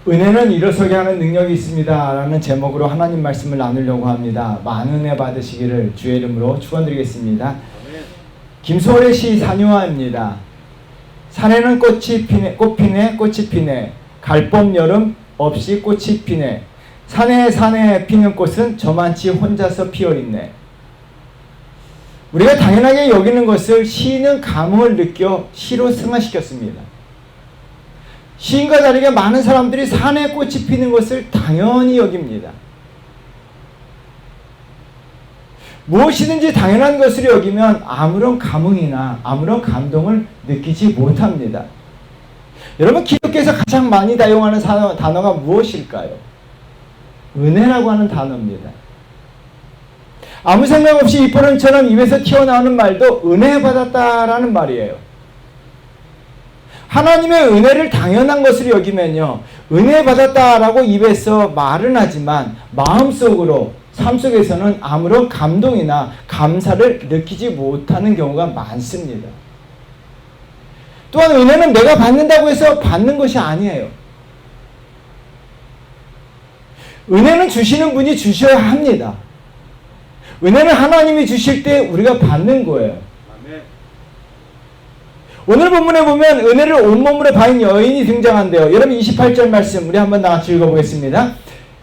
은혜는 일어서게 하는 능력이 있습니다 라는 제목으로 하나님 말씀을 나누려고 합니다. 많은 은혜 받으시기를 주의 이름으로 축원드리겠습니다. 김소월의 시 산유화입니다. 산에는 꽃이 피네, 꽃이 피네. 갈봄 여름 없이 꽃이 피네. 산에 피는 꽃은 저만치 혼자서 피어있네. 우리가 당연하게 여기는 것을 시인은 감흥을 느껴 시로 승화시켰습니다. 시인과 다르게 많은 사람들이 산에 꽃이 피는 것을 당연히 여깁니다. 무엇이든지 당연한 것을 여기면 아무런 감흥이나 아무런 감동을 느끼지 못합니다. 여러분, 기독교에서 가장 많이 사용하는 단어가 무엇일까요? 은혜라고 하는 단어입니다. 아무 생각 없이 입버릇처럼 입에서 튀어나오는 말도 은혜 받았다라는 말이에요. 하나님의 은혜를 당연한 것으로 여기면요, 은혜 받았다라고 입에서 말은 하지만 마음속으로, 삶 속에서는 아무런 감동이나 감사를 느끼지 못하는 경우가 많습니다. 또한 은혜는 내가 받는다고 해서 받는 것이 아니에요. 은혜는 주시는 분이 주셔야 합니다. 은혜는 하나님이 주실 때 우리가 받는 거예요. 오늘 본문에 보면 은혜를 온몸으로 받은 여인이 등장한대요. 여러분, 28절 말씀 우리 한번 다 같이 읽어보겠습니다.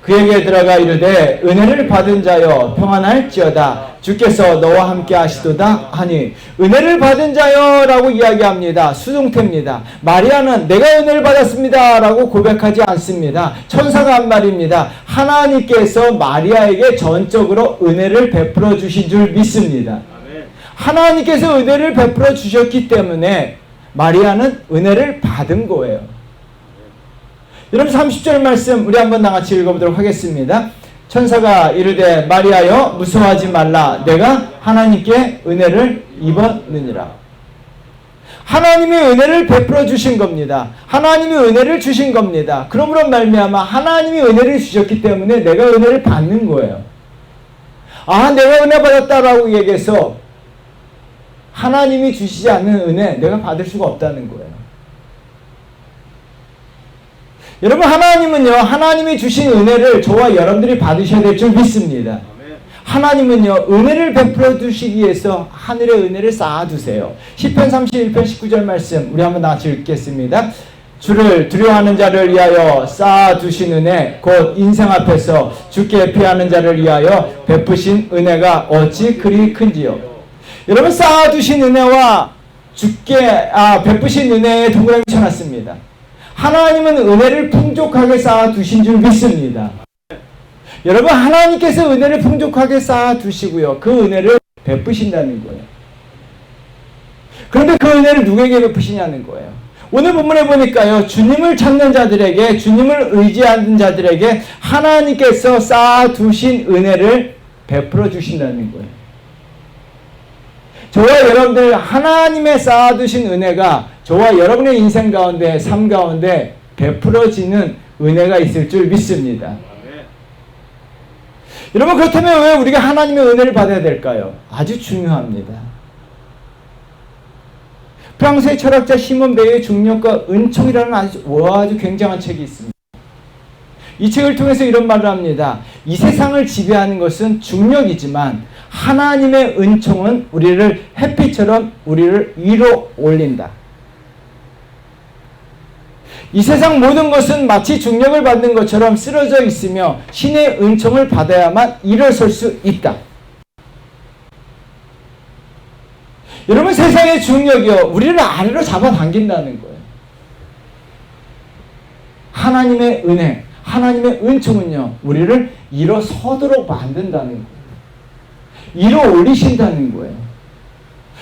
그에게 들어가 이르되 은혜를 받은 자여 평안할지어다 주께서 너와 함께 하시도다 하니, 은혜를 받은 자여 라고 이야기합니다. 수동태입니다. 마리아는 내가 은혜를 받았습니다 라고 고백하지 않습니다. 천사가 한 말입니다. 하나님께서 마리아에게 전적으로 은혜를 베풀어 주신 줄 믿습니다. 하나님께서 은혜를 베풀어 주셨기 때문에 마리아는 은혜를 받은 거예요. 여러분, 30절 말씀 우리 한번 다 같이 읽어보도록 하겠습니다. 천사가 이르되 마리아여 무서워하지 말라 내가 하나님께 은혜를 입었느니라. 하나님이 은혜를 베풀어 주신 겁니다. 하나님이 은혜를 주신 겁니다. 그러므로 말미암아 하나님이 은혜를 주셨기 때문에 내가 은혜를 받는 거예요. 아, 내가 은혜 받았다라고 얘기해서 하나님이 주시지 않는 은혜 내가 받을 수가 없다는 거예요. 여러분, 하나님은요, 하나님이 주신 은혜를 저와 여러분들이 받으셔야 될 줄 믿습니다. 하나님은요, 은혜를 베풀어 주시기 위해서 하늘의 은혜를 쌓아두세요. 시편 31편 19절 말씀 우리 한번 같이 읽겠습니다. 주를 두려워하는 자를 위하여 쌓아두신 은혜 곧 인생 앞에서 주께 피하는 자를 위하여 베푸신 은혜가 어찌 그리 큰지요. 여러분, 쌓아두신 은혜와 주께 베푸신 은혜에 동그라미 쳐놨습니다. 하나님은 은혜를 풍족하게 쌓아두신 줄 믿습니다. 여러분, 하나님께서 은혜를 풍족하게 쌓아두시고요, 그 은혜를 베푸신다는 거예요. 그런데 그 은혜를 누구에게 베푸시냐는 거예요. 오늘 본문에 보니까요, 주님을 찾는 자들에게, 주님을 의지하는 자들에게 하나님께서 쌓아두신 은혜를 베풀어 주신다는 거예요. 저와 여러분들 하나님의 쌓아두신 은혜가 저와 여러분의 인생 가운데, 삶 가운데 베풀어지는 은혜가 있을 줄 믿습니다. 여러분, 그렇다면 왜 우리가 하나님의 은혜를 받아야 될까요? 아주 중요합니다. 프랑스의 철학자 시몬 베이의 중력과 은총이라는 아주 굉장한 책이 있습니다. 이 책을 통해서 이런 말을 합니다. 이 세상을 지배하는 것은 중력이지만 하나님의 은총은 우리를 햇빛처럼 우리를 위로 올린다. 이 세상 모든 것은 마치 중력을 받는 것처럼 쓰러져 있으며 신의 은총을 받아야만 일어설 수 있다. 여러분, 세상의 중력이요, 우리를 아래로 잡아당긴다는 거예요. 하나님의 은혜, 하나님의 은총은요, 우리를 일어서도록 만든다는 거예요. 일어 올리신다는 거예요.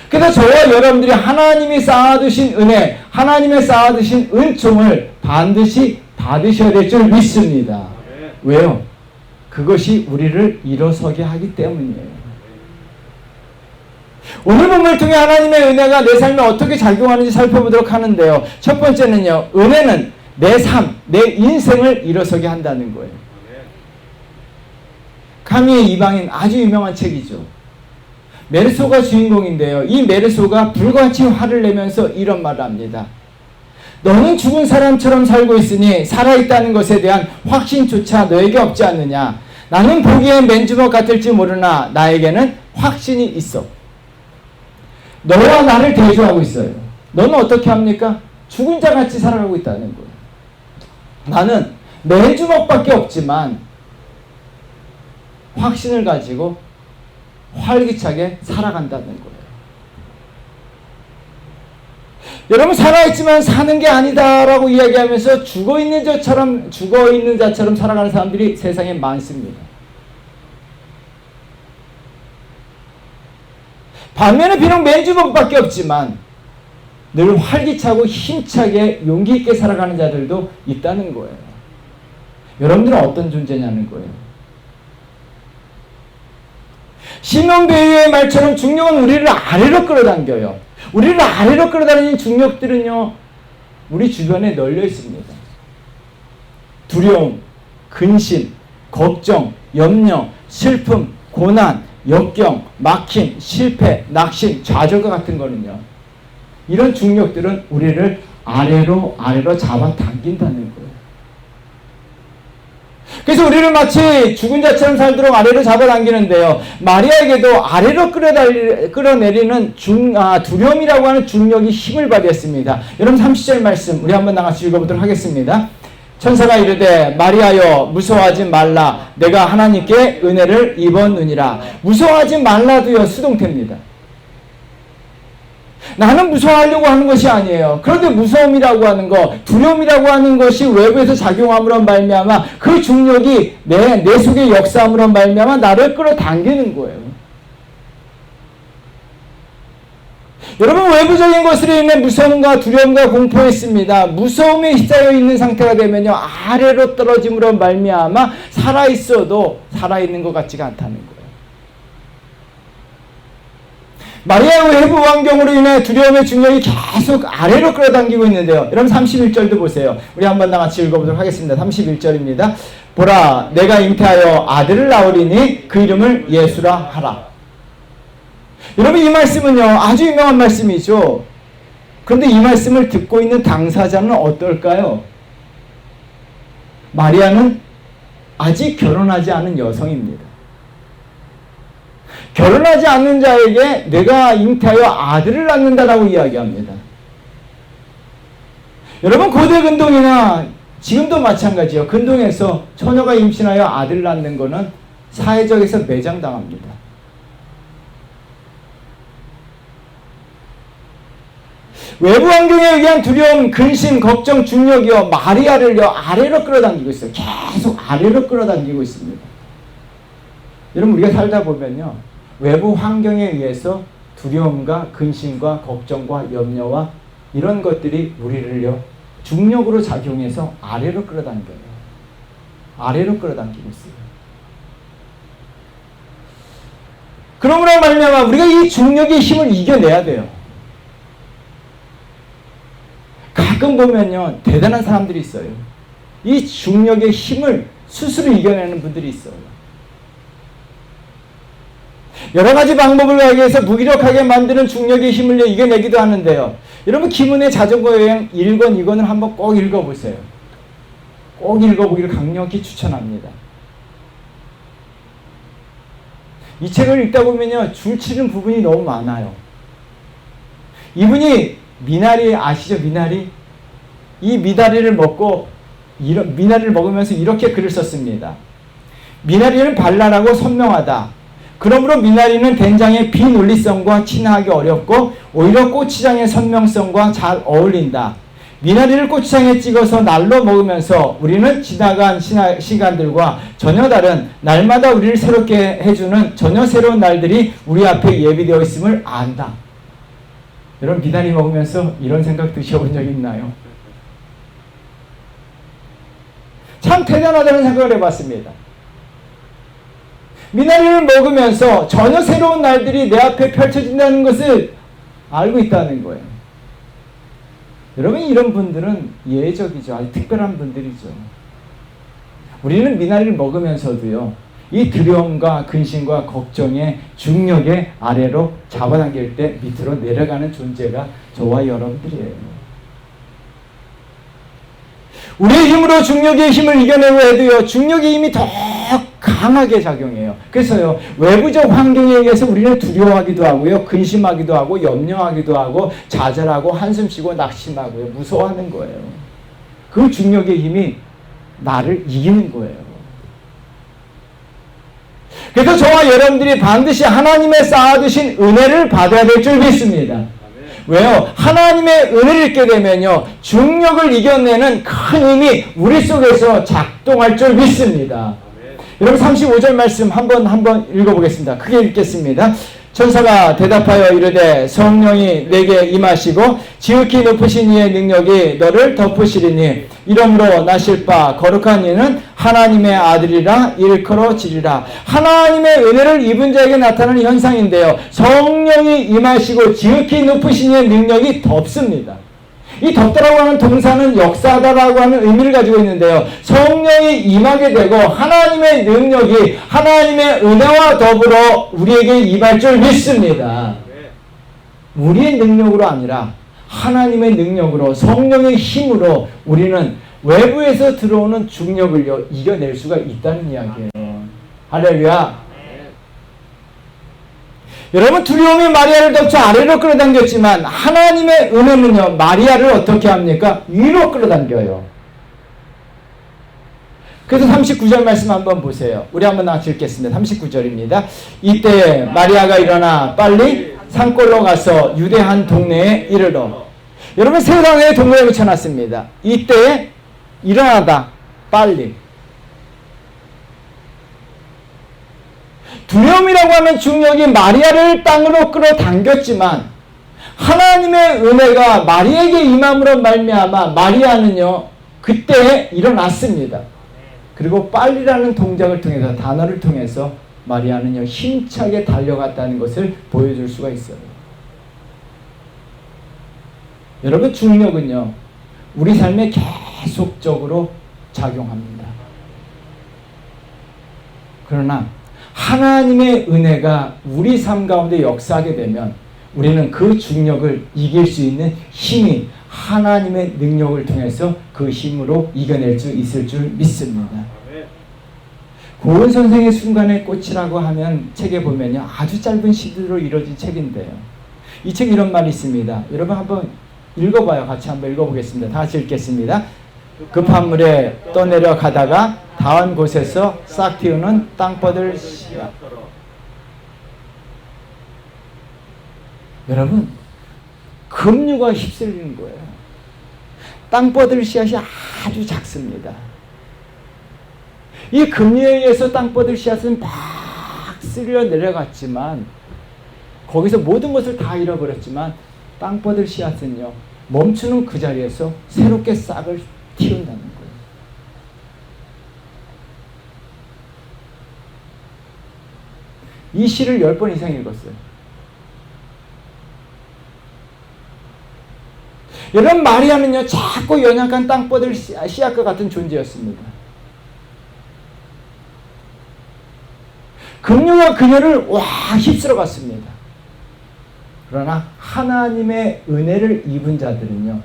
그래서 저와 여러분들이 하나님이 쌓아두신 은혜, 하나님의 쌓아두신 은총을 반드시 받으셔야 될 줄 믿습니다. 왜요? 그것이 우리를 일어서게 하기 때문이에요. 오늘 본문을 통해 하나님의 은혜가 내 삶에 어떻게 작용하는지 살펴보도록 하는데요. 첫 번째는요, 은혜는 내 삶, 내 인생을 일어서게 한다는 거예요. 카미의 이방인, 아주 유명한 책이죠. 메르소가 주인공인데요. 이 메르소가 불같이 화를 내면서 이런 말을 합니다. 너는 죽은 사람처럼 살고 있으니 살아있다는 것에 대한 확신조차 너에게 없지 않느냐. 나는 보기엔 맨주먹 같을지 모르나 나에게는 확신이 있어. 너와 나를 대조하고 있어요. 너는 어떻게 합니까? 죽은 자같이 살아가고 있다는 거예요. 나는 맨주먹밖에 없지만 확신을 가지고 활기차게 살아간다는 거예요. 여러분, 살아있지만 사는 게 아니다라고 이야기하면서 죽어있는 자처럼 살아가는 사람들이 세상에 많습니다. 반면에 비록 맨주먹밖에 없지만 늘 활기차고 힘차게 용기 있게 살아가는 자들도 있다는 거예요. 여러분들은 어떤 존재냐는 거예요. 시몬배우의 말처럼 중력은 우리를 아래로 끌어당겨요. 우리를 아래로 끌어당기는 중력들은요, 우리 주변에 널려 있습니다. 두려움, 근심, 걱정, 염려, 슬픔, 고난, 역경, 막힘, 실패, 낙심, 좌절과 같은 거는요, 이런 중력들은 우리를 아래로 잡아당긴다는 거예요. 그래서 우리를 마치 죽은 자처럼 살도록 아래로 잡아당기는데요, 마리아에게도 아래로 끌어내리는 두려움이라고 하는 중력이 힘을 발휘했습니다. 여러분, 30절 말씀 우리 한번 나같이 읽어보도록 하겠습니다. 천사가 이르되 마리아여 무서워하지 말라, 내가 하나님께 은혜를 입었느니라. 무서워하지 말라도요, 수동태입니다. 나는 무서워하려고 하는 것이 아니에요. 그런데 무서움이라고 하는 것, 두려움이라고 하는 것이 외부에서 작용함으로 말미암아 그 중력이 내 속에 역사함으로 말미암아 나를 끌어당기는 거예요. 여러분, 외부적인 것으로 인해 무서움과 두려움과 공포에 있습니다. 무서움에 휩싸여 있는 상태가 되면요, 아래로 떨어짐으로 말미암아 살아있어도 살아있는 것 같지가 않다는 거예요. 마리아의 외부 환경으로 인해 두려움의 중력이 계속 아래로 끌어당기고 있는데요. 여러분, 31절도 보세요. 우리 한번 다 같이 읽어보도록 하겠습니다. 31절입니다. 보라, 내가 잉태하여 아들을 낳으리니 그 이름을 예수라 하라. 여러분, 이 말씀은요, 아주 유명한 말씀이죠. 그런데 이 말씀을 듣고 있는 당사자는 어떨까요? 마리아는 아직 결혼하지 않은 여성입니다. 결혼하지 않는 자에게 내가 잉태하여 아들을 낳는다라고 이야기합니다. 여러분, 고대 근동이나 지금도 마찬가지예요. 근동에서 처녀가 임신하여 아들을 낳는 것은 사회적에서 매장당합니다. 외부 환경에 의한 두려움, 근심, 걱정, 중력이요, 마리아를요, 아래로 끌어당기고 있어요. 계속 아래로 끌어당기고 있습니다. 여러분, 우리가 살다 보면요, 외부 환경에 의해서 두려움과 근심과 걱정과 염려와 이런 것들이 우리를요, 중력으로 작용해서 아래로 끌어당겨요. 아래로 끌어당기고 있어요. 그러므로 말미암아 우리가 이 중력의 힘을 이겨내야 돼요. 가끔 보면요, 대단한 사람들이 있어요. 이 중력의 힘을 스스로 이겨내는 분들이 있어요. 여러 가지 방법을 가해서 무기력하게 만드는 중력의 힘을 이겨내기도 하는데요. 여러분, 김은혜 자전거 여행 1권, 2권을 한번 꼭 읽어보세요. 꼭 읽어보기를 강력히 추천합니다. 이 책을 읽다 보면요, 줄치는 부분이 너무 많아요. 이분이 미나리 아시죠? 미나리? 이 미나리를 먹으면서 이렇게 글을 썼습니다. 미나리는 발랄하고 선명하다. 그러므로 미나리는 된장의 비논리성과 친하기 어렵고 오히려 고추장의 선명성과 잘 어울린다. 미나리를 고추장에 찍어서 날로 먹으면서 우리는 지나간 시간들과 전혀 다른, 날마다 우리를 새롭게 해주는 전혀 새로운 날들이 우리 앞에 예비되어 있음을 안다. 여러분, 미나리 먹으면서 이런 생각 드셔본 적 있나요? 참 대단하다는 생각을 해봤습니다. 미나리를 먹으면서 전혀 새로운 날들이 내 앞에 펼쳐진다는 것을 알고 있다는 거예요. 여러분, 이런 분들은 예외적이죠. 아주 특별한 분들이죠. 우리는 미나리를 먹으면서도요, 이 두려움과 근심과 걱정의 중력의 아래로 잡아당길 때 밑으로 내려가는 존재가 저와 여러분들이에요. 우리의 힘으로 중력의 힘을 이겨내고 해도요, 중력의 힘이 더 강하게 작용해요. 그래서요, 외부적 환경에 의해서 우리는 두려워하기도 하고요, 근심하기도 하고, 염려하기도 하고, 좌절하고, 한숨 쉬고, 낙심하고요, 무서워하는 거예요. 그 중력의 힘이 나를 이기는 거예요. 그래서 저와 여러분들이 반드시 하나님의 쌓아두신 은혜를 받아야 될 줄 믿습니다. 왜요? 하나님의 은혜를 잊게 되면요, 중력을 이겨내는 큰 힘이 우리 속에서 작동할 줄 믿습니다. 여러분 35절 말씀 한번 읽어보겠습니다. 크게 읽겠습니다. 천사가 대답하여 이르되 성령이 내게 임하시고 지극히 높으신 이의 능력이 너를 덮으시리니 이러므로 나실 바 거룩한 이는 하나님의 아들이라 일컬어지리라. 하나님의 은혜를 입은 자에게 나타나는 현상인데요, 성령이 임하시고 지극히 높으신 이의 능력이 덮습니다. 이 덮다라고 하는 동사는 역사하다라고 하는 의미를 가지고 있는데요, 성령이 임하게 되고 하나님의 능력이 하나님의 은혜와 더불어 우리에게 임할 줄 믿습니다. 우리의 능력으로 아니라 하나님의 능력으로, 성령의 힘으로 우리는 외부에서 들어오는 중력을 이겨낼 수가 있다는 이야기예요. 할렐루야. 여러분, 두려움이 마리아를 덮쳐 아래로 끌어당겼지만 하나님의 은혜는요, 마리아를 어떻게 합니까? 위로 끌어당겨요. 그래서 39절 말씀 한번 보세요. 우리 한번 같이 읽겠습니다. 39절입니다. 이때 마리아가 일어나 빨리 산골로 가서 유대 한 동네에 이르러. 여러분, 세상에 동네에 붙여놨습니다. 이때 일어나다, 빨리. 두려움이라고 하는 중력이 마리아를 땅으로 끌어당겼지만 하나님의 은혜가 마리아에게 임함으로 말미암아 마리아는요, 그때 일어났습니다. 그리고 빨리라는 동작을 통해서, 단어를 통해서 마리아는요, 힘차게 달려갔다는 것을 보여줄 수가 있어요. 여러분, 중력은요, 우리 삶에 계속적으로 작용합니다. 그러나 하나님의 은혜가 우리 삶 가운데 역사하게 되면 우리는 그 중력을 이길 수 있는 힘이 하나님의 능력을 통해서 그 힘으로 이겨낼 수 있을 줄 믿습니다. 고은 선생의 순간의 꽃이라고 하면 책에 보면요, 아주 짧은 시대로 이루어진 책인데요, 이 책에 이런 말이 있습니다. 여러분 한번 읽어봐요. 같이 한번 읽어보겠습니다. 다 같이 읽겠습니다. 급한 물에 떠내려 가다가 닿은 곳에서 싹 틔우는 땅버들 씨앗. 여러분, 급류가 휩쓸리는 거예요. 땅버들 씨앗이 아주 작습니다. 이 급류에 의해서 땅버들 씨앗은 막 쓸려 내려갔지만, 거기서 모든 것을 다 잃어버렸지만 땅버들 씨앗은요, 멈추는 그 자리에서 새롭게 싹을 틔운다는 거예요. 이 시를 10번 이상 읽었어요. 여러분, 마리아는요, 작고 연약한 땅버들 씨앗과 같은 존재였습니다. 급류가 그녀를 휩쓸어 갔습니다. 그러나 하나님의 은혜를 입은 자들은요,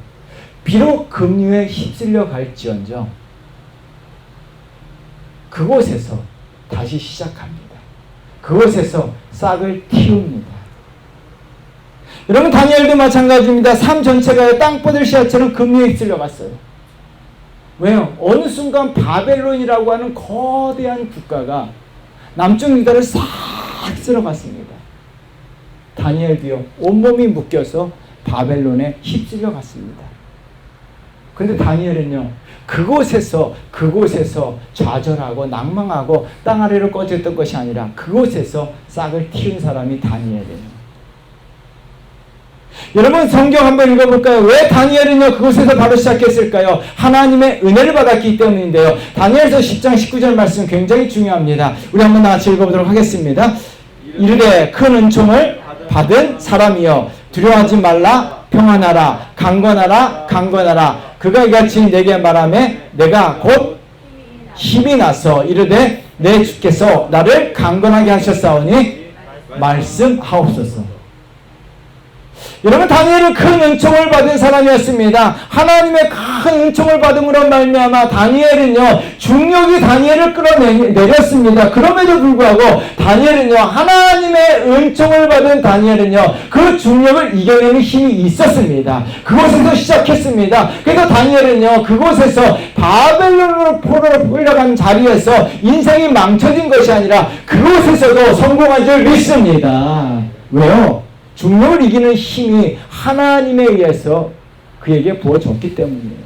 비록 급류에 휩쓸려 갈지언정 그곳에서 다시 시작합니다. 그곳에서 싹을 틔웁니다. 여러분, 다니엘도 마찬가지입니다. 삶 전체가 땅버들 씨앗처럼 급류에 휩쓸려 갔어요. 왜요? 어느 순간 바벨론이라고 하는 거대한 국가가 남쪽 유다를 싹 쓸어갔습니다. 다니엘도요, 온몸이 묶여서 바벨론에 휩쓸려 갔습니다. 그런데 다니엘은요, 그곳에서 좌절하고 낭망하고 땅 아래로 꺼졌던 것이 아니라 그곳에서 싹을 틔운 사람이 다니엘이에요. 여러분, 성경 한번 읽어볼까요? 왜 다니엘은요, 그곳에서 바로 시작했을까요? 하나님의 은혜를 받았기 때문인데요. 다니엘서 10장 19절 말씀 굉장히 중요합니다. 우리 한번 같이 읽어보도록 하겠습니다. 이르되 큰 은총을 받은 사람이여, 두려워하지 말라, 평안하라, 강건하라, 강건하라. 그가 이같이 내게 말하매 내가 곧 힘이 나서 이르되 내 주께서 나를 강건하게 하셨사오니 말씀하옵소서. 여러분, 다니엘은 큰 은총을 받은 사람이었습니다. 하나님의 큰 은총을 받음으로 말미암아 다니엘은요, 중력이 다니엘을 끌어내렸습니다. 그럼에도 불구하고 다니엘은요, 하나님의 은총을 받은 다니엘은요, 그 중력을 이겨내는 힘이 있었습니다. 그곳에서 시작했습니다. 그래서 다니엘은요, 그곳에서 바벨론으로 끌려간 자리에서 인생이 망쳐진 것이 아니라 그곳에서도 성공한 줄 믿습니다. 왜요? 중력을 이기는 힘이 하나님에 의해서 그에게 부어졌기 때문이에요.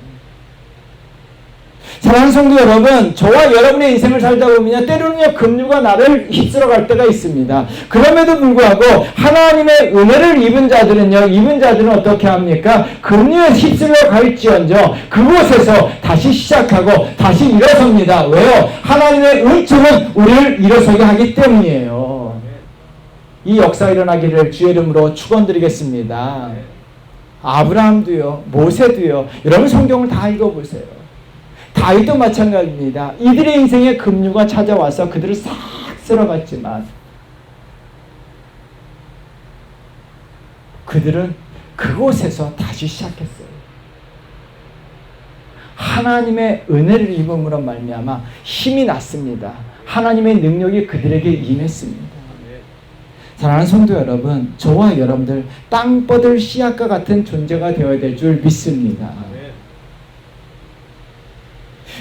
사랑하는 성도 여러분, 저와 여러분의 인생을 살다 보면 때로는요, 급류가 나를 휩쓸어 갈 때가 있습니다. 그럼에도 불구하고 하나님의 은혜를 입은 자들은 어떻게 합니까? 급류에 휩쓸려 갈지언정 그곳에서 다시 시작하고 다시 일어섭니다. 왜요? 하나님의 은총은 우리를 일어서게 하기 때문이에요. 이 역사 일어나기를 주의 이름으로 축원드리겠습니다. 아브라함도요, 모세도요, 여러분 성경을 다 읽어보세요. 다윗도 마찬가지입니다. 이들의 인생에 급류가 찾아와서 그들을 싹 쓸어갔지만 그들은 그곳에서 다시 시작했어요. 하나님의 은혜를 입음으로 말미암아 힘이 났습니다. 하나님의 능력이 그들에게 임했습니다. 사랑하는 성도 여러분, 저와 여러분들 땅 뻗을 씨앗과 같은 존재가 되어야 될 줄 믿습니다.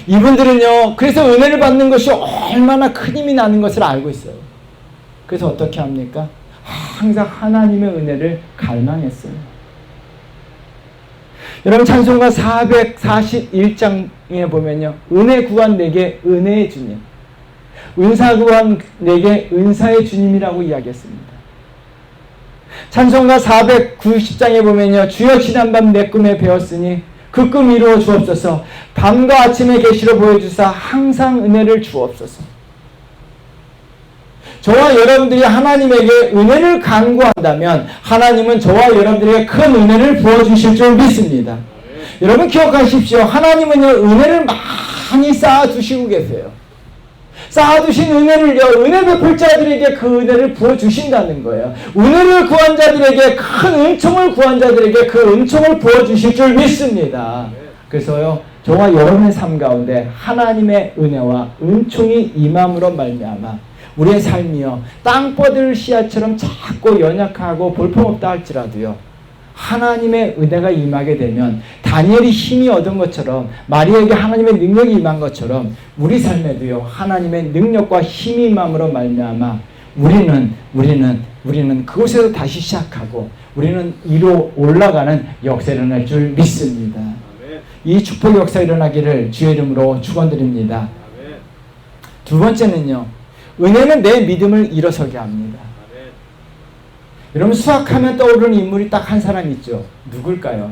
이분들은요, 그래서 은혜를 받는 것이 얼마나 큰 힘이 나는 것을 알고 있어요. 그래서 어떻게 합니까? 항상 하나님의 은혜를 갈망했어요. 여러분, 찬송가 441장에 보면요, 은혜 구한 내게 은혜의 주님, 은사 구한 내게 은사의 주님이라고 이야기했습니다. 찬송가 490장에 보면요, 주여 지난밤 내 꿈에 배웠으니 그 꿈 이루어 주옵소서. 밤과 아침의 계시로 보여주사 항상 은혜를 주옵소서. 저와 여러분들이 하나님에게 은혜를 간구한다면 하나님은 저와 여러분들에게 큰 은혜를 부어주실 줄 믿습니다. 여러분 기억하십시오. 하나님은요, 은혜를 많이 쌓아두시고 계세요. 쌓아두신 은혜를요, 은혜 베풀 자들에게 그 은혜를 부어주신다는 거예요. 은혜를 구한 자들에게, 큰 은총을 구한 자들에게 그 은총을 부어주실 줄 믿습니다. 그래서요, 저와 여러분의 삶 가운데 하나님의 은혜와 은총이 임함으로 말미암아 우리의 삶이요, 땅 뻗을 씨앗처럼 작고 연약하고 볼품없다 할지라도요, 하나님의 은혜가 임하게 되면 다니엘이 힘이 얻은 것처럼, 마리아에게 하나님의 능력이 임한 것처럼 우리 삶에도요, 하나님의 능력과 힘이 임함으로 말미암아 우리는 그곳에서 다시 시작하고 우리는 위로 올라가는 역사가 일어날 줄 믿습니다. 이 축복 역사 일어나기를 주의 이름으로 축원드립니다. 두 번째는요, 은혜는 내 믿음을 일어서게 합니다. 여러분, 수학하면 떠오르는 인물이 딱 한 사람 있죠. 누굴까요?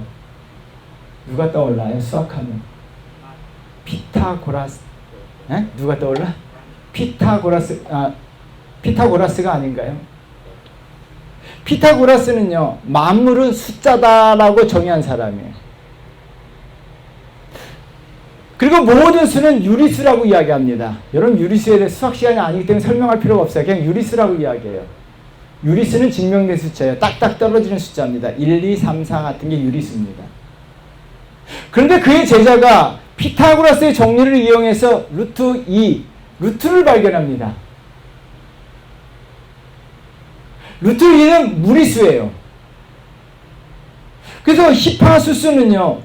누가 떠올라요? 수학하면 피타고라스. 에? 누가 떠올라? 피타고라스가 아닌가요? 피타고라스는요, 만물은 숫자다라고 정의한 사람이에요. 그리고 모든 수는 유리수라고 이야기합니다. 여러분, 유리수에 대해 수학 시간이 아니기 때문에 설명할 필요가 없어요. 그냥 유리수라고 이야기해요. 유리수는 증명된 숫자예요. 딱딱 떨어지는 숫자입니다. 1, 2, 3, 4 같은 게 유리수입니다. 그런데 그의 제자가 피타고라스의 정리를 이용해서 루트 2, 루트를 발견합니다. 루트 2는 무리수예요. 그래서 히파수스는요,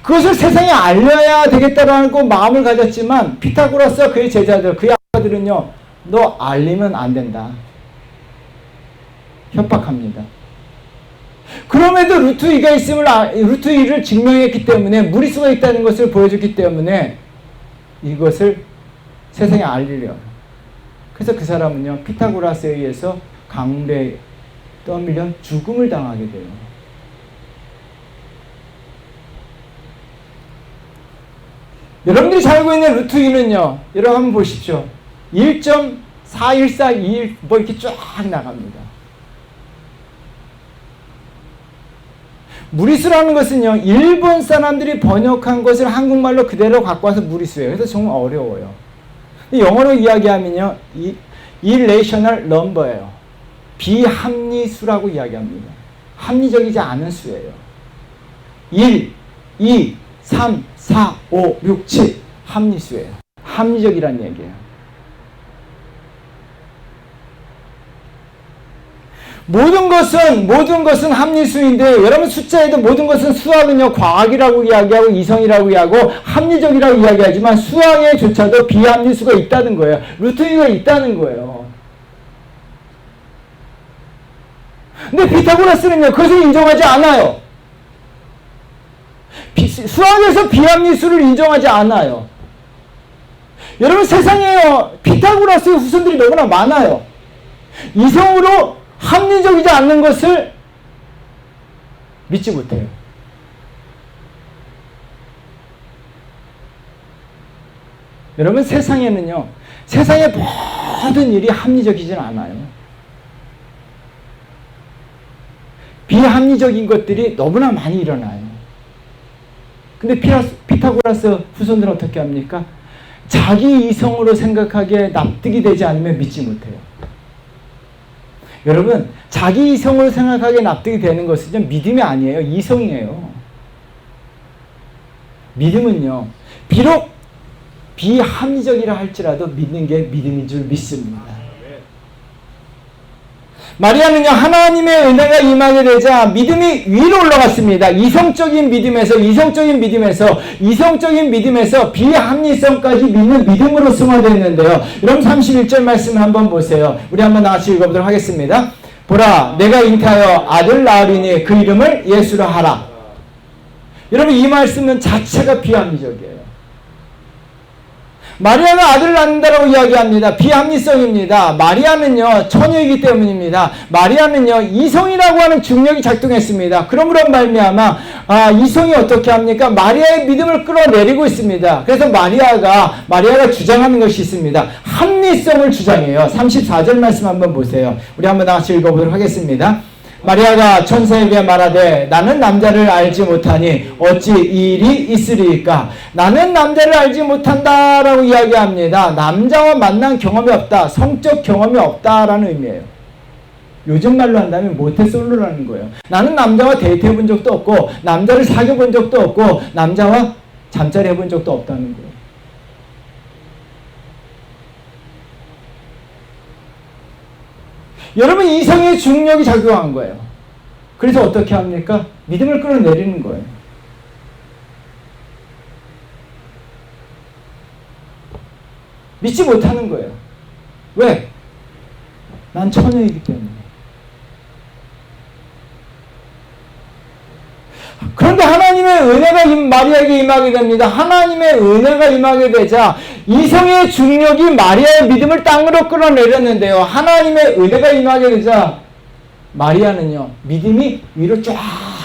그것을 세상에 알려야 되겠다라고 마음을 가졌지만 피타고라스와 그의 제자들, 그의 아빠들은요, 너 알리면 안 된다. 협박합니다. 그럼에도 루트 2가 있음을, 루트 2를 증명했기 때문에, 무리수가 있다는 것을 보여줬기 때문에 이것을 세상에 알리려. 그래서 그 사람은요, 피타고라스에 의해서 강물에 떠밀려 죽음을 당하게 돼요. 여러분들이 살고 있는 루트 2는요, 여러분 한번 보십시오. 1.41421 뭐 이렇게 쫙 나갑니다. 무리수라는 것은요, 일본 사람들이 번역한 것을 한국말로 그대로 갖고 와서 무리수예요. 그래서 정말 어려워요. 영어로 이야기하면요, irrational number예요. 비합리수라고 이야기합니다. 합리적이지 않은 수예요. 1, 2, 3, 4, 5, 6, 7 합리수예요. 합리적이란 얘기예요. 모든 것은 합리수인데 여러분 숫자에도 모든 것은 수학은요 과학이라고 이야기하고 이성이라고 이야기하고 합리적이라고 이야기하지만 수학에조차도 비합리수가 있다는 거예요. 루트위가 있다는 거예요. 근데 피타고라스는요 그것을 인정하지 않아요. 수학에서 비합리수를 인정하지 않아요. 여러분 세상에요 피타고라스의 후손들이 너무나 많아요. 이성으로 합리적이지 않는 것을 믿지 못해요. 여러분 세상에는요 세상의 모든 일이 합리적이진 않아요. 비합리적인 것들이 너무나 많이 일어나요. 근데 피타고라스 후손들은 어떻게 합니까? 자기 이성으로 생각하기에 납득이 되지 않으면 믿지 못해요. 여러분 자기 이성으로 생각하기에 납득이 되는 것은 믿음이 아니에요. 이성이에요. 믿음은요 비록 비합리적이라 할지라도 믿는 게 믿음인 줄 믿습니다. 마리아는요 하나님의 은혜가 임하게 되자 믿음이 위로 올라갔습니다. 이성적인 믿음에서 비합리성까지 믿는 믿음으로 승화됐는데요. 여러분 31절 말씀을 한번 보세요. 우리 한번 같이 읽어보도록 하겠습니다. 보라 내가 잉태하여 아들 낳으리니 그 이름을 예수라 하라. 여러분 이 말씀은 자체가 비합리적이에요. 마리아가 아들을 낳는다라고 이야기합니다. 비합리성입니다. 마리아는요 처녀이기 때문입니다. 마리아는요 이성이라고 하는 중력이 작동했습니다. 그러므로 말미암아 이성이 어떻게 합니까? 마리아의 믿음을 끌어내리고 있습니다. 그래서 마리아가 주장하는 것이 있습니다. 합리성을 주장해요. 34절 말씀 한번 보세요. 우리 한번 같이 읽어보도록 하겠습니다. 마리아가 천사에게 말하되 나는 남자를 알지 못하니 어찌 이 일이 있으리이까. 나는 남자를 알지 못한다라고 이야기합니다. 남자와 만난 경험이 없다. 성적 경험이 없다라는 의미예요. 요즘 말로 한다면 모태솔로라는 거예요. 나는 남자와 데이트해본 적도 없고 남자를 사귀어본 적도 없고 남자와 잠자리 해본 적도 없다는 거예요. 여러분 이성의 중력이 작용한 거예요. 그래서 어떻게 합니까? 믿음을 끌어내리는 거예요. 믿지 못하는 거예요. 왜? 난 처녀이기 때문에. 그런데 하나님의 은혜가 마리아에게 임하게 됩니다. 하나님의 은혜가 임하게 되자 이성의 중력이 마리아의 믿음을 땅으로 끌어내렸는데요. 하나님의 은혜가 임하게 되자 마리아는요 믿음이 위로 쫙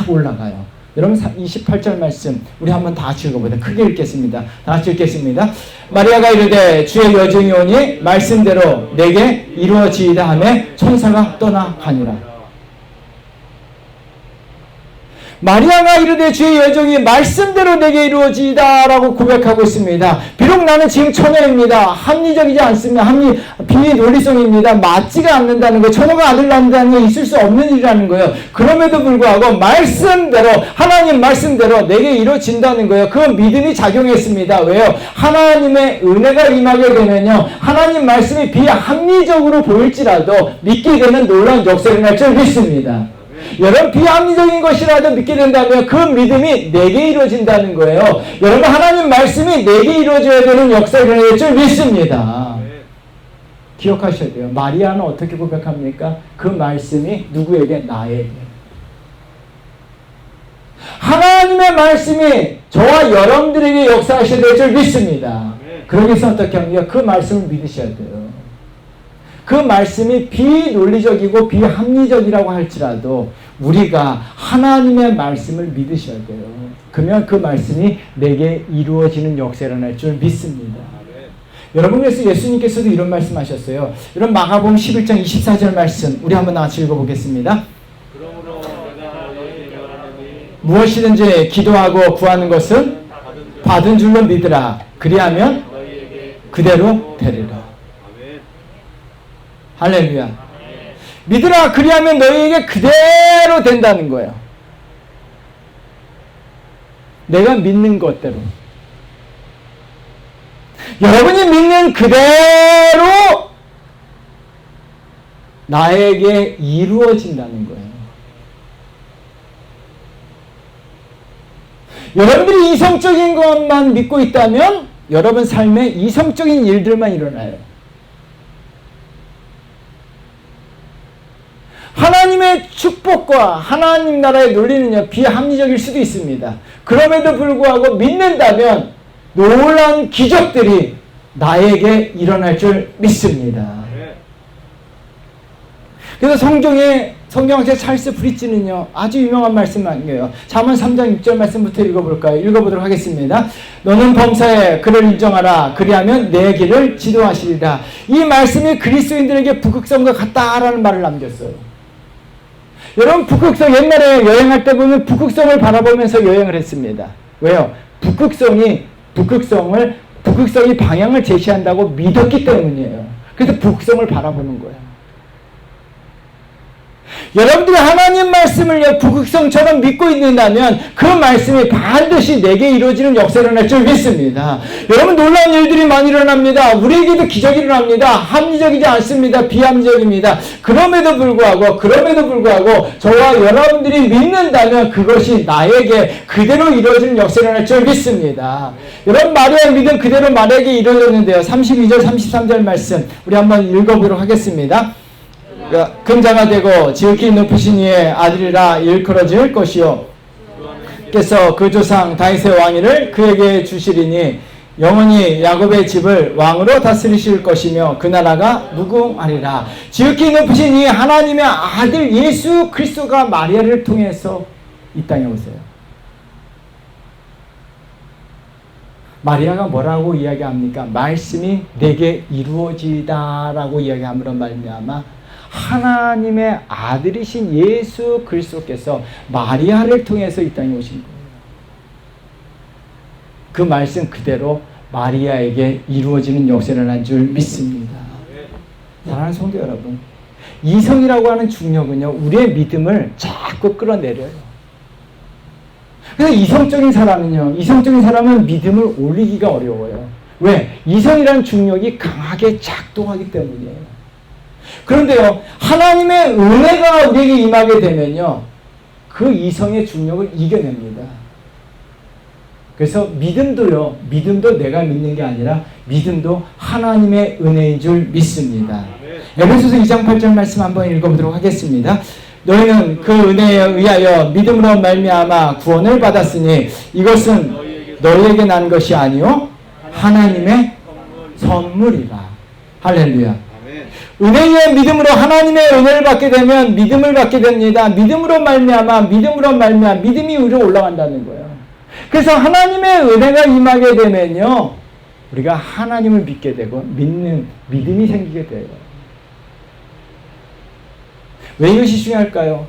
올라가요. 여러분 28절 말씀 우리 한번 다 같이 읽어보자. 크게 읽겠습니다. 다 같이 읽겠습니다. 마리아가 이르되 주의 여종이 오니 말씀대로 내게 이루어지이다 하며 천사가 떠나가니라. 마리아가 이르되 주의 여종이 말씀대로 내게 이루어지이다 라고 고백하고 있습니다. 비록 나는 지금 처녀입니다. 합리적이지 않습니다. 비논리성입니다. 맞지가 않는다는 거예요. 처녀가 아들 낳는다는 게 있을 수 없는 일이라는 거예요. 그럼에도 불구하고 말씀대로 하나님 말씀대로 내게 이루어진다는 거예요. 그 믿음이 작용했습니다. 왜요? 하나님의 은혜가 임하게 되면요 하나님 말씀이 비합리적으로 보일지라도 믿게 되는 놀라운 역사가 일어날 줄 믿습니다. 여러분 비합리적인 것이라도 믿게 된다면 그 믿음이 내게 이루어진다는 거예요. 여러분 하나님 말씀이 내게 이루어져야 되는 역사가 일어날 줄 믿습니다. 기억하셔야 돼요. 마리아는 어떻게 고백합니까? 그 말씀이 누구에게? 나에게. 하나님의 말씀이 저와 여러분들에게 역사하셔야 될 줄 믿습니다. 그러기 위해서 어떻게 합니까? 그 말씀을 믿으셔야 돼요. 그 말씀이 비논리적이고 비합리적이라고 할지라도 우리가 하나님의 말씀을 믿으셔야 돼요. 그러면 그 말씀이 내게 이루어지는 역사가 일어날 줄 믿습니다. 여러분 그래서 예수님께서도 이런 말씀하셨어요. 이런 마가복음 11장 24절 말씀 우리 한번 같이 읽어보겠습니다. 무엇이든지 기도하고 구하는 것은 받은 줄로 믿으라. 그리하면 그대로 되리라. 할렐루야. 믿으라 그리하면 너희에게 그대로 된다는 거예요. 내가 믿는 것대로. 여러분이 믿는 그대로 나에게 이루어진다는 거예요. 여러분들이 이성적인 것만 믿고 있다면 여러분 삶에 이성적인 일들만 일어나요. 하나님의 축복과 하나님 나라의 논리는요, 비합리적일 수도 있습니다. 그럼에도 불구하고 믿는다면 놀라운 기적들이 나에게 일어날 줄 믿습니다. 그래서 성경학자 찰스 프리츠는요, 아주 유명한 말씀이에요. 잠언 3장 6절 말씀부터 읽어볼까요? 읽어보도록 하겠습니다. 너는 범사에 그를 인정하라. 그리하면 내 길을 지도하시리라. 이 말씀이 그리스도인들에게 북극성과 같다라는 말을 남겼어요. 여러분, 북극성 옛날에 여행할 때 보면 북극성을 바라보면서 여행을 했습니다. 왜요? 북극성이 방향을 제시한다고 믿었기 때문이에요. 그래서 북극성을 바라보는 거예요. 여러분들이 하나님 말씀을 북극성처럼 믿고 있는다면 그 말씀이 반드시 내게 이루어지는 역사가 일어날 줄 믿습니다. 여러분, 놀라운 일들이 많이 일어납니다. 우리에게도 기적이 일어납니다. 합리적이지 않습니다. 비합리적입니다. 그럼에도 불구하고 저와 여러분들이 믿는다면 그것이 나에게 그대로 이루어지는 역사가 일어날 줄 믿습니다. 여러분, 마리아의 믿음 그대로 마리아에게 이루어졌는데요. 32절 33절 말씀 우리 한번 읽어보도록 하겠습니다. 근자가 되고 지극히 높으신 이의 아들이라 일컬어질 것이요 께서 그 조상 다윗의 왕위를 그에게 주시리니 영원히 야곱의 집을 왕으로 다스리실 것이며 그 나라가 무궁하리라. 지극히 높으신 이 하나님의 아들 예수 그리스도가 마리아를 통해서 이 땅에 오세요. 마리아가 뭐라고 이야기합니까? 말씀이 내게 이루어지다라고 이야기함으로 말미암아 하나님의 아들이신 예수 그리스도께서 마리아를 통해서 이 땅에 오신 거예요. 그 말씀 그대로 마리아에게 이루어지는 역사를 한 줄 믿습니다. 사랑하는 성도 여러분, 이성이라고 하는 중력은요, 우리의 믿음을 자꾸 끌어내려요. 그래서 이성적인 사람은 믿음을 올리기가 어려워요. 왜? 이성이라는 중력이 강하게 작동하기 때문이에요. 그런데요, 하나님의 은혜가 우리에게 임하게 되면요, 그 이성의 중력을 이겨냅니다. 그래서 믿음도 내가 믿는 게 아니라 믿음도 하나님의 은혜인 줄 믿습니다. 에베소서 2장 8절 말씀 한번 읽어보도록 하겠습니다. 너희는 그 은혜에 의하여 믿음으로 말미암아 구원을 받았으니 이것은 너희에게 난 것이 아니요 하나님의 선물이라. 할렐루야. 은혜의 믿음으로 하나님의 은혜를 받게 되면 믿음을 받게 됩니다. 믿음으로 말미암아 믿음이 위로 올라간다는 거예요. 그래서 하나님의 은혜가 임하게 되면요, 우리가 하나님을 믿게 되고 믿는 믿음이 생기게 돼요. 왜 이것이 중요할까요?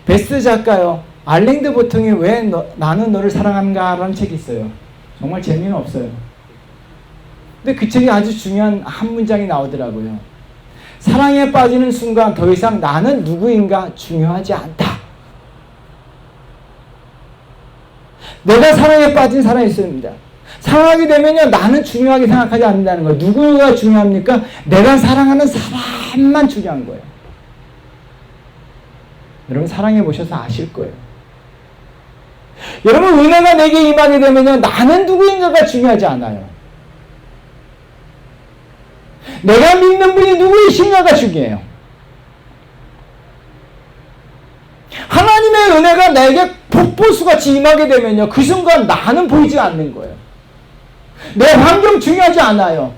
베스트 작가요, 알랭드 보통이 왜 나는 너를 사랑하는가라는 책이 있어요. 정말 재미는 없어요. 근데 그 책이 아주 중요한 한 문장이 나오더라고요. 사랑에 빠지는 순간 더 이상 나는 누구인가 중요하지 않다. 내가 사랑에 빠진 사람이 있습니다. 사랑하게 되면요, 나는 중요하게 생각하지 않는다는 거예요. 누구가 중요합니까? 내가 사랑하는 사람만 중요한 거예요. 여러분, 사랑해 보셔서 아실 거예요. 여러분, 은혜가 내게 임하게 되면요, 나는 누구인가가 중요하지 않아요. 내가 믿는 분이 누구이신가가 중요해요. 하나님의 은혜가 나에게 폭포수같이 임하게 되면요, 그 순간 나는 보이지 않는 거예요. 내 환경 중요하지 않아요.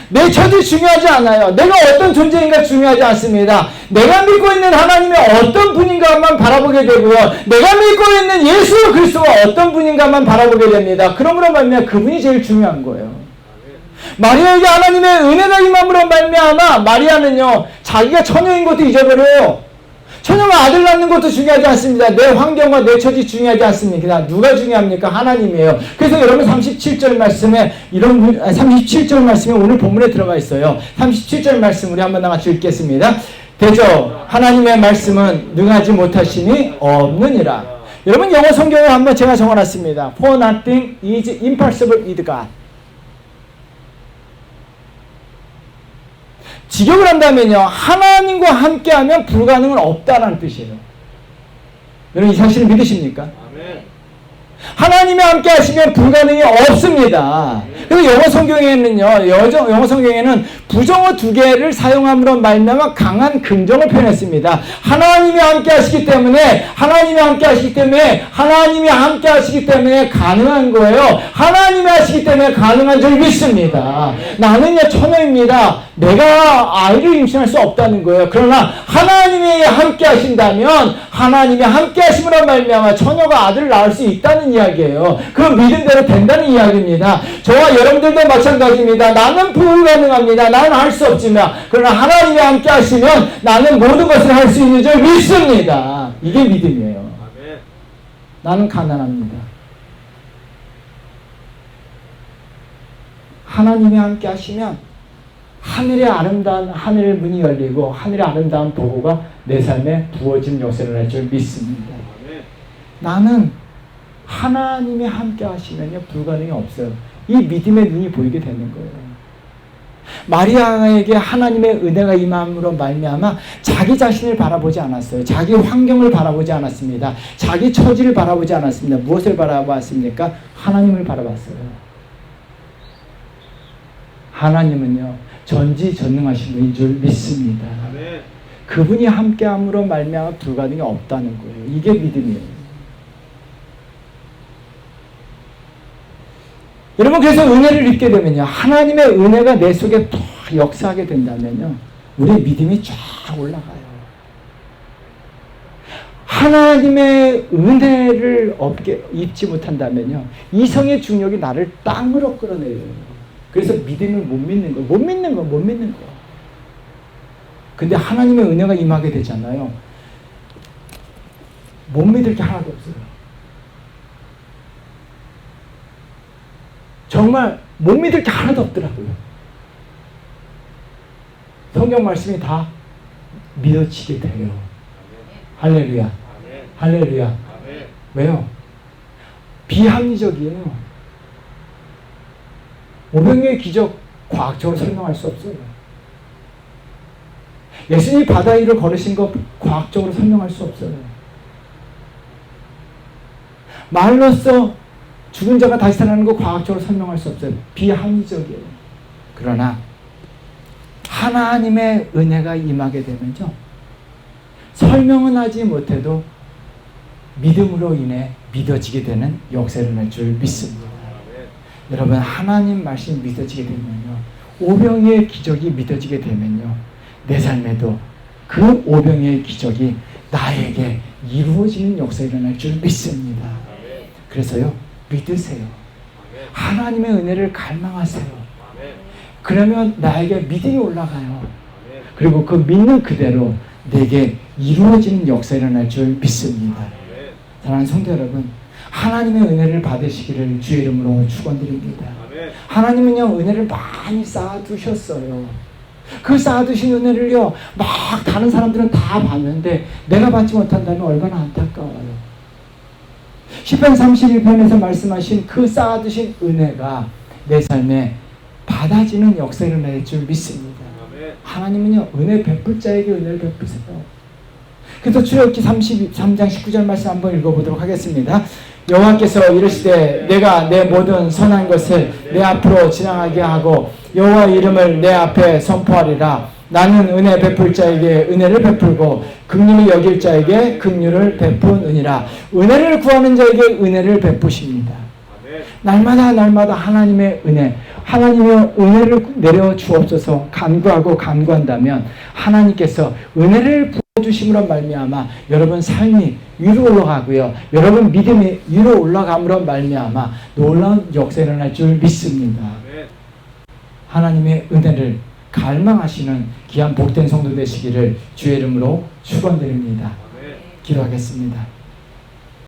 내 처지 중요하지 않아요. 내가 어떤 존재인가 중요하지 않습니다. 내가 믿고 있는 하나님의 어떤 분인가만 바라보게 되고요, 내가 믿고 있는 예수 그리스도가 어떤 분인가만 바라보게 됩니다. 그러므로 말미암아 그분이 제일 중요한 거예요. 마리아에게 하나님의 은혜가 임함으로 말미암아 마리아는요, 자기가 처녀인 것도 잊어버려요. 처녀가 아들 낳는 것도 중요하지 않습니다. 내 환경과 내 처지 중요하지 않습니다. 누가 중요합니까? 하나님이에요. 그래서 여러분 37절 말씀에 37절 말씀에 오늘 본문에 들어가 있어요. 37절 말씀 우리 한번 다 같이 읽겠습니다. 되죠. 하나님의 말씀은 능하지 못하심이 없느니라. 여러분 영어 성경을 한번 제가 적어놨습니다. For nothing is impossible with God. 직역을 한다면요, 하나님과 함께하면 불가능은 없다라는 뜻이에요. 여러분 이 사실을 믿으십니까? 아멘. 하나님이 함께 하시면 불가능이 없습니다. 그래서 영어 성경에는요, 영어 성경에는 부정어 2개를 사용함으로 말미암아 강한 긍정을 표현했습니다. 하나님이 함께 하시기 때문에, 하나님이 함께 하시기 때문에 가능한 거예요. 하나님이 하시기 때문에 가능한 줄 믿습니다. 나는요, 처녀입니다. 내가 아이를 임신할 수 없다는 거예요. 그러나 하나님이 함께 하신다면, 하나님이 함께 하심으로 말미암아 처녀가 아들을 낳을 수 있다는 이야기예요. 그 믿음대로 된다는 이야기입니다. 저와 여러분들도 마찬가지입니다. 나는 불가능합니다. 나는 할 수 없지만, 그러나 하나님이 함께 하시면 나는 모든 것을 할 수 있는 줄 믿습니다. 이게 믿음이에요. 아멘. 나는 가난합니다. 하나님이 함께 하시면 하늘의 아름다운 하늘의 문이 열리고 하늘의 아름다운 보고가 내 삶에 부어진 역사를 할 줄 믿습니다. 아멘. 나는 하나님이 함께 하시면요 불가능이 없어요. 이 믿음의 눈이 보이게 되는 거예요. 마리아에게 하나님의 은혜가 임함으로 말미암아 자기 자신을 바라보지 않았어요. 자기 환경을 바라보지 않았습니다. 자기 처지를 바라보지 않았습니다. 무엇을 바라봤습니까? 하나님을 바라봤어요. 하나님은요 전지전능하신 분인 줄 믿습니다. 아멘. 그분이 함께함으로 말미암아 불가능이 없다는 거예요. 이게 믿음이에요. 여러분 그래서 은혜를 입게 되면요 하나님의 은혜가 내 속에 더 역사하게 된다면요 우리의 믿음이 쫙 올라가요. 하나님의 은혜를 입지 못한다면요 이성의 중력이 나를 땅으로 끌어내요. 그래서 믿음을 못 믿는 거예요. 근데 하나님의 은혜가 임하게 되잖아요. 못 믿을 게 하나도 없어요. 정말 못 믿을 게 하나도 없더라고요. 성경 말씀이 다 믿어지게 돼요. 할렐루야. 할렐루야. 왜요? 비합리적이에요. 오병이의 기적 과학적으로 설명할 수 없어요. 예수님이 바다 위를 걸으신 거 과학적으로 설명할 수 없어요. 말로써 죽은 자가 다시 살아나는 거 과학적으로 설명할 수 없어요. 비합리적이에요. 그러나 하나님의 은혜가 임하게 되면요 설명은 하지 못해도 믿음으로 인해 믿어지게 되는 역사를 낼 줄 믿습니다. 여러분 하나님 말씀이 믿어지게 되면요 오병이의 기적이 믿어지게 되면요 내 삶에도 그 오병이의 기적이 나에게 이루어지는 역사가 일어날 줄 믿습니다. 그래서요 믿으세요. 하나님의 은혜를 갈망하세요. 그러면 나에게 믿음이 올라가요. 그리고 그 믿는 그대로 내게 이루어지는 역사가 일어날 줄 믿습니다. 사랑하는 성도 여러분 하나님의 은혜를 받으시기를 주의 이름으로 축원드립니다. 하나님은요 은혜를 많이 쌓아두셨어요. 그 쌓아두신 은혜를요 막 다른 사람들은 다 받는데 내가 받지 못한다면 얼마나 안타까워요. 시편 31편에서 말씀하신 그 쌓아두신 은혜가 내 삶에 받아지는 역사를 낼 줄 믿습니다. 하나님은요 은혜 베풀 자에게 은혜를 베푸세요. 그래서 출애굽기 33장 19절 말씀 한번 읽어보도록 하겠습니다. 여호와께서 이르시되 내가 내 모든 선한 것을 내 앞으로 지나가게 하고 여호와의 이름을 내 앞에 선포하리라. 나는 은혜 베풀 자에게 은혜를 베풀고 긍휼히 여길 자에게 긍휼을 베푸느니라. 은혜를 구하는 자에게 은혜를 베푸십니다. 날마다 하나님의 은혜, 하나님의 은혜를 내려 주옵소서 간구하고 간구한다면 하나님께서 은혜를 부어주심으로 말미암아 여러분 삶이 위로 올라가고요. 여러분 믿음이 위로 올라감으로 말미암아 놀라운 역사가 일어날 줄 믿습니다. 하나님의 은혜를 갈망하시는 귀한 복된 성도 되시기를 주의 이름으로 축원드립니다. 기도하겠습니다.